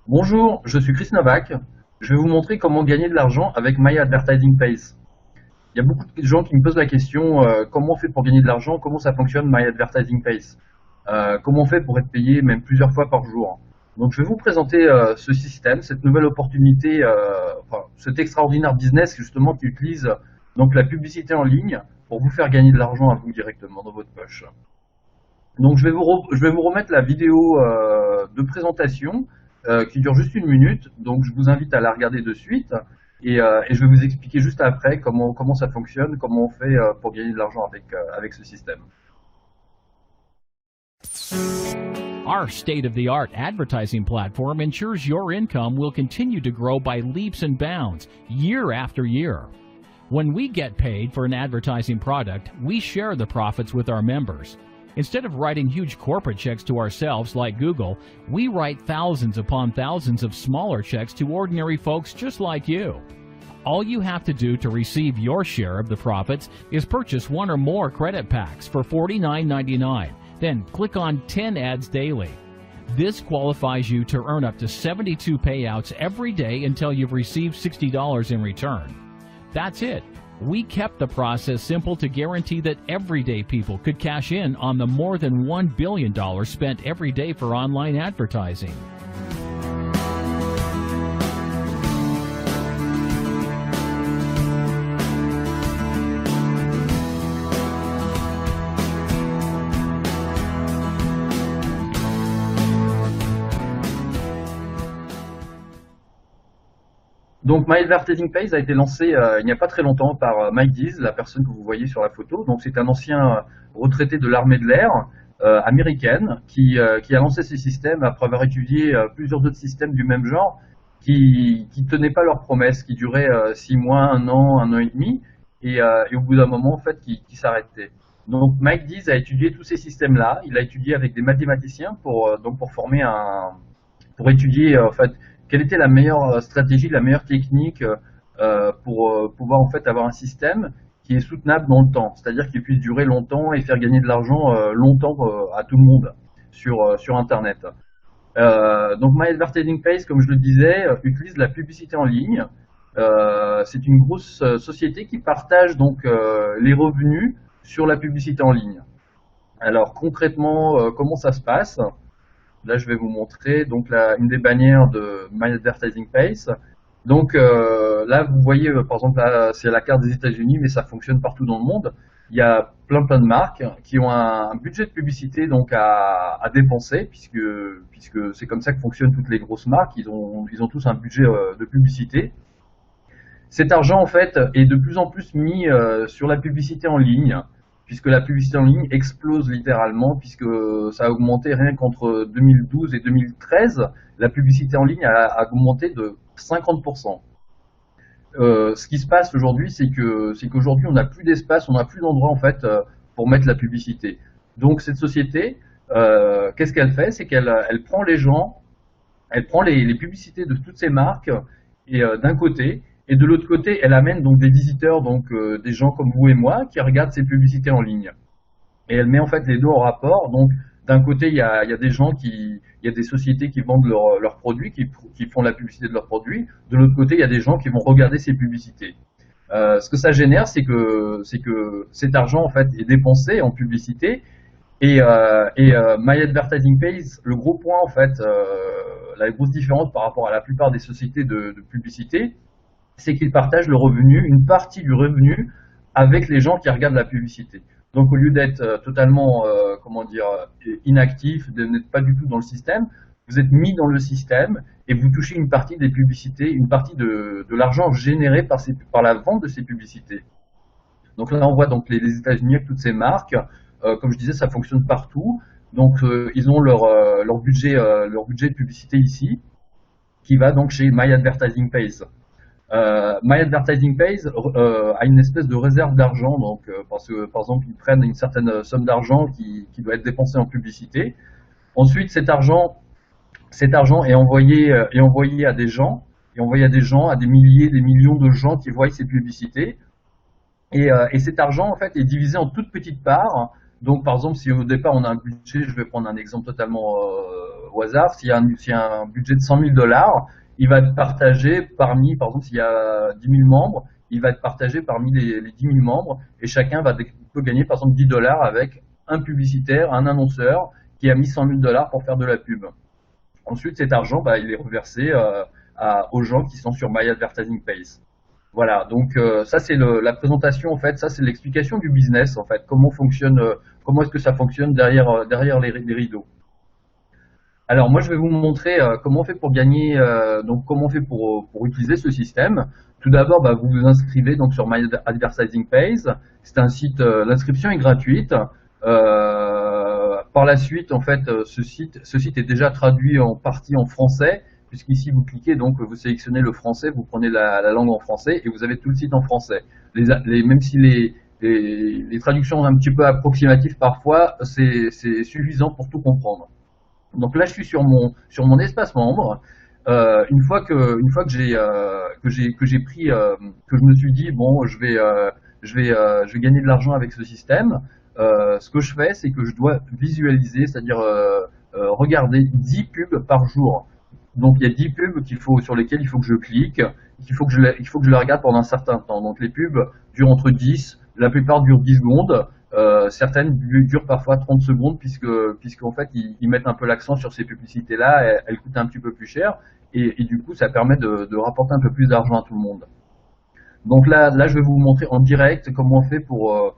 Bonjour, je suis Chris Novak. Je vais vous montrer comment gagner de l'argent avec My Advertising Pays. Il y a beaucoup de gens qui me posent la question comment on fait pour gagner de l'argent, comment ça fonctionne My Advertising Pays, comment on fait pour être payé même plusieurs fois par jour. Donc je vais vous présenter ce système, cette nouvelle opportunité, enfin, cet extraordinaire business justement qui utilise donc la publicité en ligne pour vous faire gagner de l'argent à vous directement dans votre poche. Donc je vais vous remettre la vidéo de présentation qui dure juste 1 minute. Donc je vous invite à la regarder de suite et je vais vous expliquer juste après comment ça fonctionne, comment on fait pour gagner de l'argent avec ce système. Our state-of-the-art advertising platform ensures your income will continue to grow by leaps and bounds, year after year. When we get paid for an advertising product, we share the profits with our members. Instead of writing huge corporate checks to ourselves like Google, we write thousands upon thousands of smaller checks to ordinary folks just like you. All you have to do to receive your share of the profits is purchase one or more credit packs for $49.99. Then click on 10 ads daily. This qualifies you to earn up to 72 payouts every day until you've received $60 in return. That's it. We kept the process simple to guarantee that everyday people could cash in on the more than $1 billion spent every day for online advertising. Donc My Advertising Pays a été lancé il n'y a pas très longtemps par Mike Dees, la personne que vous voyez sur la photo. Donc c'est un ancien retraité de l'armée de l'air américaine qui a lancé ce système après avoir étudié plusieurs autres systèmes du même genre qui tenaient pas leurs promesses, qui duraient 6 mois, un an et demi, et au bout d'un moment en fait qui s'arrêtaient. Donc Mike Dees a étudié tous ces systèmes-là. Il a étudié avec des mathématiciens pour étudier en fait quelle était la meilleure stratégie, la meilleure technique pour pouvoir en fait avoir un système qui est soutenable dans le temps, c'est-à-dire qu'il puisse durer longtemps et faire gagner de l'argent longtemps à tout le monde sur Internet. Donc My Advertising Pays, comme je le disais, utilise la publicité en ligne. C'est une grosse société qui partage donc les revenus sur la publicité en ligne. Alors concrètement, comment ça se passe? Là, je vais vous montrer donc une des bannières de My Advertising Pays. Donc là, vous voyez, par exemple, là, c'est la carte des États-Unis, mais ça fonctionne partout dans le monde. Il y a plein de marques qui ont un budget de publicité donc à dépenser, puisque c'est comme ça que fonctionnent toutes les grosses marques. Ils ont tous un budget de publicité. Cet argent, en fait, est de plus en plus mis sur la publicité en ligne, puisque la publicité en ligne explose littéralement, puisque ça a augmenté rien qu'entre 2012 et 2013, la publicité en ligne a augmenté de 50%. Ce qui se passe aujourd'hui, c'est qu'aujourd'hui, on n'a plus d'espace, on n'a plus d'endroit en fait pour mettre la publicité. Donc cette société, qu'est-ce qu'elle fait? C'est qu'elle prend les gens, elle prend les publicités de toutes ces marques et d'un côté, et de l'autre côté, elle amène donc des visiteurs, donc des gens comme vous et moi, qui regardent ces publicités en ligne. Et elle met en fait les deux en rapport. Donc d'un côté, il y a des gens il y a des sociétés qui vendent leurs produits, qui font la publicité de leurs produits. De l'autre côté, il y a des gens qui vont regarder ces publicités. Ce que ça génère, c'est que cet argent en fait est dépensé en publicité. Et My Advertising Pays, le gros point en fait, la grosse différence par rapport à la plupart des sociétés de publicité, c'est qu'ils partagent le revenu, une partie du revenu, avec les gens qui regardent la publicité. Donc au lieu d'être totalement, comment dire, inactif, de n'être pas du tout dans le système, vous êtes mis dans le système et vous touchez une partie des publicités, une partie de l'argent généré par la vente de ces publicités. Donc là on voit donc les États-Unis avec toutes ces marques. Comme je disais, ça fonctionne partout. Donc ils ont leur budget de publicité ici, qui va donc chez My Advertising Pays. My Advertising Pays a une espèce de réserve d'argent, donc parce que par exemple ils prennent une certaine somme d'argent qui doit être dépensée en publicité. Ensuite cet argent est envoyé à des gens, à des milliers, des millions de gens qui voient ces publicités. Et cet argent en fait est divisé en toutes petites parts Donc par exemple, si au départ on a un budget, je vais prendre un exemple totalement au hasard, s'il y a un budget de 100 000 dollars, il va être partagé parmi, par exemple, s'il y a 10 000 membres, il va être partagé parmi les 10 000 membres et chacun peut gagner par exemple 10 dollars avec un publicitaire, un annonceur qui a mis 100 000 dollars pour faire de la pub. Ensuite, cet argent, bah, il est reversé aux gens qui sont sur My Advertising Pays. Voilà, donc ça c'est la présentation en fait, ça c'est l'explication du business en fait, comment fonctionne, comment est-ce que ça fonctionne derrière les rideaux. Alors moi je vais vous montrer comment on fait pour gagner, donc comment on fait pour utiliser ce système. Tout d'abord, bah, vous vous inscrivez donc sur My Advertising Pays. C'est un site, l'inscription est gratuite. Par la suite, en fait, ce site est déjà traduit en partie en français, puisqu'ici vous cliquez, donc vous sélectionnez le français, vous prenez la langue en français et vous avez tout le site en français. Même si les traductions sont un petit peu approximatives parfois, c'est suffisant pour tout comprendre. Donc là, je suis sur mon espace membre. Une fois que j'ai pris, que je me suis dit bon, je vais gagner de l'argent avec ce système. Ce que je fais, c'est que je dois visualiser, c'est-à-dire regarder 10 pubs par jour. Donc il y a 10 pubs sur lesquelles il faut que je clique, il faut que je les regarde pendant un certain temps. Donc les pubs durent entre 10, la plupart durent 10 secondes. Certaines durent parfois 30 secondes puisqu'en fait ils mettent un peu l'accent sur ces publicités-là, elles coûtent un petit peu plus cher et du coup ça permet de rapporter un peu plus d'argent à tout le monde. Donc là je vais vous montrer en direct comment on fait pour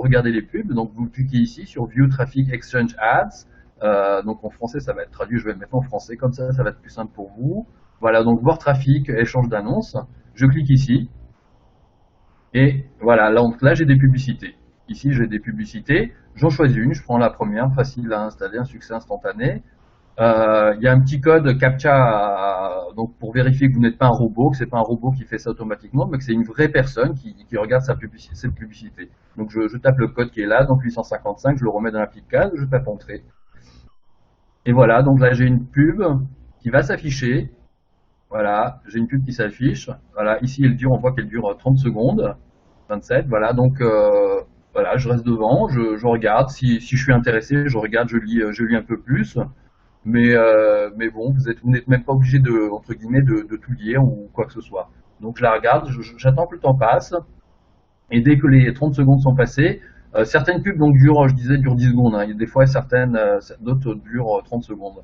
regarder les pubs. Donc vous cliquez ici sur View Traffic Exchange Ads. Donc en français ça va être traduit, je vais le mettre en français comme ça va être plus simple pour vous. Voilà, donc voir trafic, échange d'annonces. Je clique ici et voilà, là j'ai des publicités. Ici, j'ai des publicités. J'en choisis une, je prends la première, facile à installer, un succès instantané. Il y a un petit code CAPTCHA donc pour vérifier que vous n'êtes pas un robot, que c'est pas un robot qui fait ça automatiquement, mais que c'est une vraie personne qui regarde cette publicité. Donc je tape le code qui est là, donc 855, je le remets dans la petite case, je tape entrée. Et voilà, donc là j'ai une pub qui va s'afficher. Voilà, j'ai une pub qui s'affiche. Voilà, ici on voit qu'elle dure 30 secondes, 27. Voilà, donc voilà, je reste devant, je regarde. Si je suis intéressé, je regarde, je lis un peu plus. Mais bon, vous n'êtes même pas obligé entre guillemets, de tout lire ou quoi que ce soit. Donc je la regarde, j'attends que le temps passe. Et dès que les 30 secondes sont passées, certaines pubs donc durent 10 secondes. Hein. Des fois, d'autres durent 30 secondes.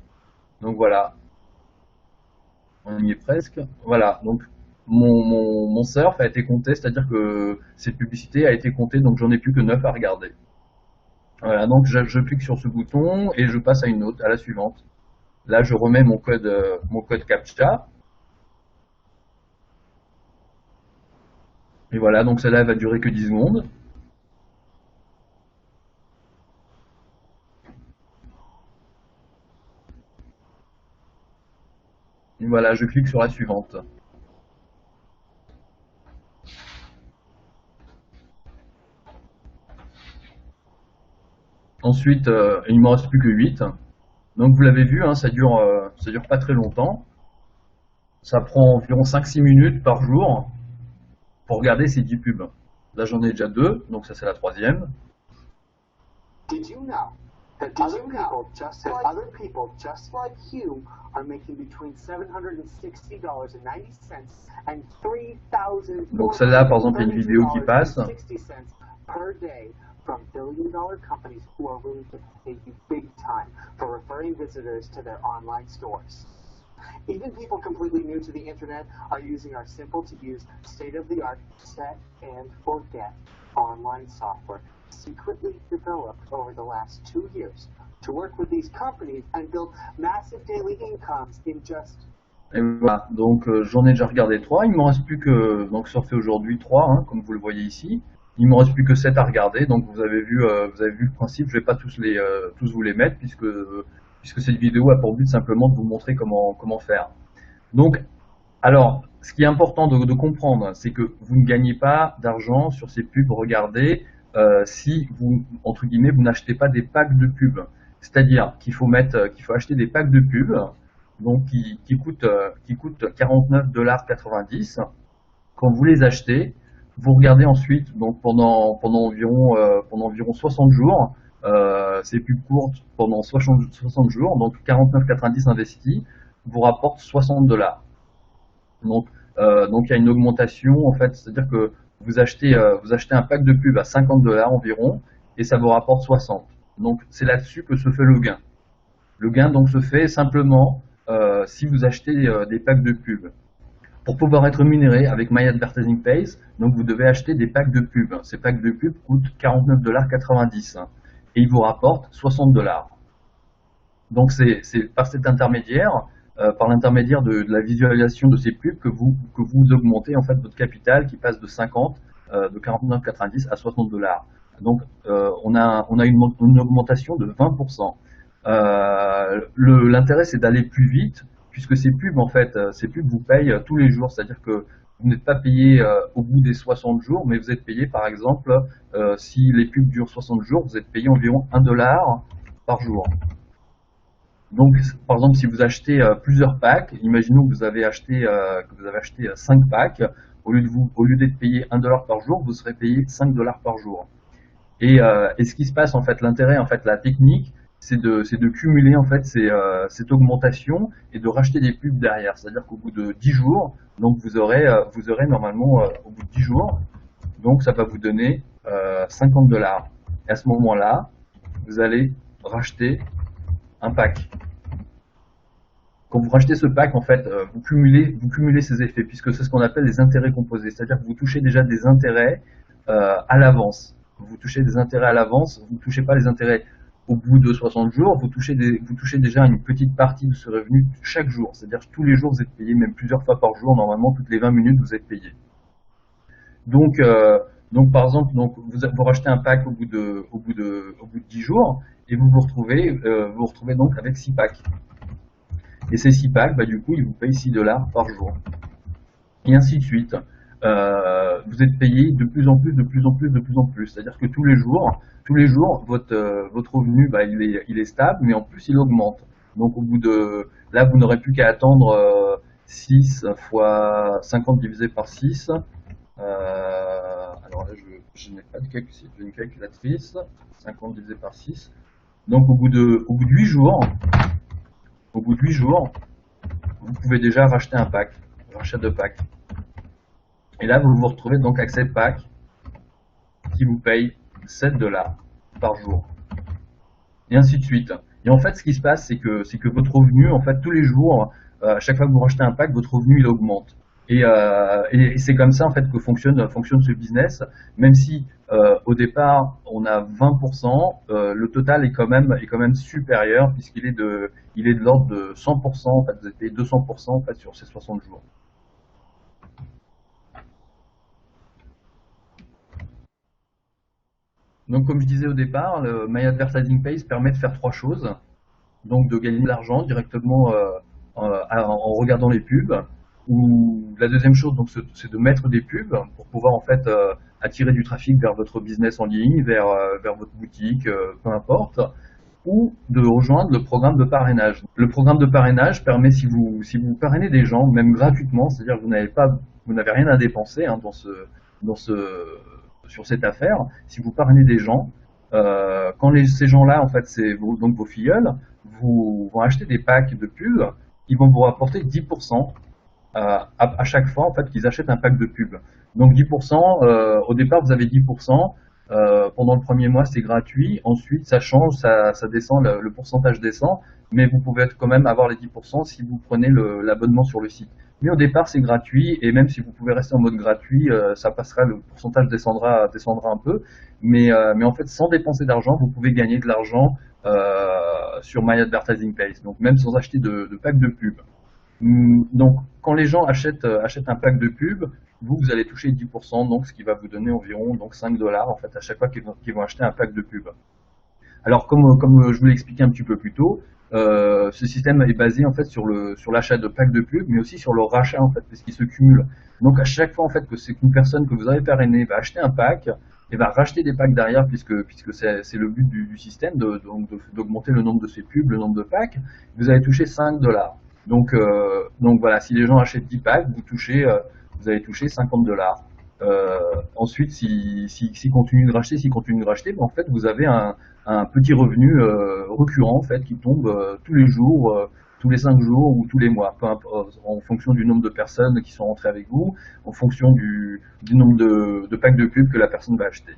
Donc voilà, on y est presque. Voilà, donc mon surf a été compté, c'est-à-dire que cette publicité a été comptée, donc j'en ai plus que 9 à regarder. Voilà, donc je clique sur ce bouton et je passe à la suivante. Là, je remets mon code CAPTCHA. Et voilà, donc celle-là va durer que 10 secondes. Et voilà, je clique sur la suivante. Ensuite, il ne me reste plus que 8. Donc vous l'avez vu, hein, ça dure pas très longtemps. Ça prend environ 5-6 minutes par jour pour regarder ces 10 pubs. Là j'en ai déjà 2, donc ça c'est la troisième. Did you know that other people just like you are making between $760.90 and $3,000 Donc celle-là par exemple il y a une vidéo qui passe. per day from billion-dollar companies who are willing to pay you big time for referring visitors to their online stores. Even people completely new to the internet are using our simple-to-use, state-of-the-art set and forget online software secretly developed over the last 2 years to work with these companies and build massive daily incomes in just. Et voilà, donc j'en ai déjà regardé 3, il ne me reste plus que, donc surfer aujourd'hui 3, hein, comme vous le voyez ici. Il me reste plus que 7 à regarder, donc vous avez vu le principe. Je vais pas tous vous les mettre puisque cette vidéo a pour but simplement de vous montrer comment faire. Donc, alors, ce qui est important de comprendre, c'est que vous ne gagnez pas d'argent sur ces pubs regardées si vous, entre guillemets, vous n'achetez pas des packs de pubs. C'est-à-dire qu'il faut acheter des packs de pubs, donc qui coûtent 49,90 $. Quand vous les achetez, vous regardez ensuite, donc pendant environ 60 jours, ces pubs courtes pendant 60 jours, donc 49,90 investis, vous rapporte 60 $. Donc il y a une augmentation en fait, c'est-à-dire que vous achetez un pack de pub à 50 $ environ et ça vous rapporte 60. Donc c'est là-dessus que se fait le gain. Le gain donc se fait simplement si vous achetez des packs de pub. Pour pouvoir être rémunéré avec My Advertising Pays, donc vous devez acheter des packs de pub. Ces packs de pub coûtent 49,90 $ et ils vous rapportent 60 $. Donc c'est par cet intermédiaire, par l'intermédiaire de la visualisation de ces pubs que vous augmentez en fait votre capital qui passe de 49,90 à 60 $. Donc on a une augmentation de 20%. L'intérêt c'est d'aller plus vite puisque ces pubs en fait, ces pubs vous payent tous les jours, c'est-à-dire que vous n'êtes pas payé au bout des 60 jours, mais vous êtes payé par exemple, si les pubs durent 60 jours, vous êtes payé environ 1 $ par jour. Donc, par exemple, si vous achetez plusieurs packs, imaginons que vous avez acheté 5 packs, au lieu d'être payé 1 $ par jour, vous serez payé 5 $ par jour. Et ce qui se passe en fait, l'intérêt en fait, la technique, c'est de cumuler en fait cette augmentation et de racheter des pubs derrière. C'est-à-dire qu'au bout de 10 jours, donc vous aurez normalement au bout de 10 jours, donc ça va vous donner 50 $. Et à ce moment-là, vous allez racheter un pack. Quand vous rachetez ce pack, en fait, vous cumulez ces effets, puisque c'est ce qu'on appelle les intérêts composés. C'est-à-dire que vous touchez déjà des intérêts à l'avance. Vous touchez des intérêts à l'avance, vous ne touchez pas les intérêts au bout de 60 jours, vous touchez déjà une petite partie de ce revenu chaque jour. C'est-à-dire que tous les jours, vous êtes payé, même plusieurs fois par jour. Normalement, toutes les 20 minutes, vous êtes payé. Donc par exemple, vous rachetez un pack au bout de 10 jours, et vous vous retrouvez donc avec 6 packs. Et ces 6 packs, du coup, ils vous payent 6 $ par jour. Et ainsi de suite. Vous êtes payé de plus en plus. C'est-à-dire que tous les jours, votre revenu, il est stable, mais en plus, il augmente. Donc, là, vous n'aurez plus qu'à attendre 6 fois 50 divisé par 6. Alors là, je n'ai pas de calculatrice, j'ai une calculatrice. 50 divisé par 6. Donc, au bout de 8 jours, vous pouvez déjà racheter un pack, rachat de pack. Et là, vous vous retrouvez donc avec 7 packs qui vous payent 7 $ par jour. Et ainsi de suite. Et en fait, ce qui se passe, c'est que votre revenu, en fait, tous les jours, à chaque fois que vous rachetez un pack, votre revenu, il augmente. Et c'est comme ça, en fait, que fonctionne ce business. Même si, au départ, on a 20%, le total est quand même supérieur, puisqu'il est de l'ordre de 100%, en fait, vous êtes payé 200%, en fait, sur ces 60 jours. Donc, comme je disais au départ, le My Advertising Pays permet de faire 3 choses. Donc, de gagner de l'argent directement en regardant les pubs. Ou la deuxième chose, donc, c'est de mettre des pubs pour pouvoir en fait attirer du trafic vers votre business en ligne, vers votre boutique, peu importe. Ou de rejoindre le programme de parrainage. Le programme de parrainage permet, si vous parrainez des gens, même gratuitement, c'est-à-dire que vous n'avez rien à dépenser sur cette affaire, si vous parrainez des gens, quand ces gens-là, en fait, c'est donc vos filleuls, vont acheter des packs de pubs, ils vont vous rapporter 10% à chaque fois, en fait, qu'ils achètent un pack de pubs. Donc 10%, au départ, vous avez 10%, pendant le premier mois, c'est gratuit, ensuite, ça change, ça descend, le pourcentage descend, mais vous pouvez quand même avoir les 10% si vous prenez l'abonnement sur le site. Mais au départ, c'est gratuit, et même si vous pouvez rester en mode gratuit, ça passera, le pourcentage descendra un peu. Mais en fait, sans dépenser d'argent, vous pouvez gagner de l'argent sur My Advertising Pays. Donc même sans acheter de pack de pub. Donc quand les gens achètent un pack de pub, vous allez toucher 10%, donc ce qui va vous donner environ 5 $ en fait à chaque fois qu'ils vont acheter un pack de pub. Alors comme je vous l'ai expliqué un petit peu plus tôt, ce système est basé en fait sur l'achat de packs de pub, mais aussi sur le rachat en fait, parce qu'il se cumule. Donc à chaque fois en fait que c'est une personne que vous avez parrainée va acheter un pack et va racheter des packs derrière, puisque c'est le but du système d'augmenter le nombre de ces pubs, le nombre de packs, vous allez toucher 5 $. Donc voilà, si les gens achètent 10 packs, vous allez toucher 50 $. Ensuite, s'il continue de racheter, ben, en fait, vous avez un petit revenu récurrent en fait qui tombe tous les jours, tous les 5 jours ou tous les mois, en fonction du nombre de personnes qui sont rentrées avec vous, en fonction du nombre de packs de pub que la personne va acheter.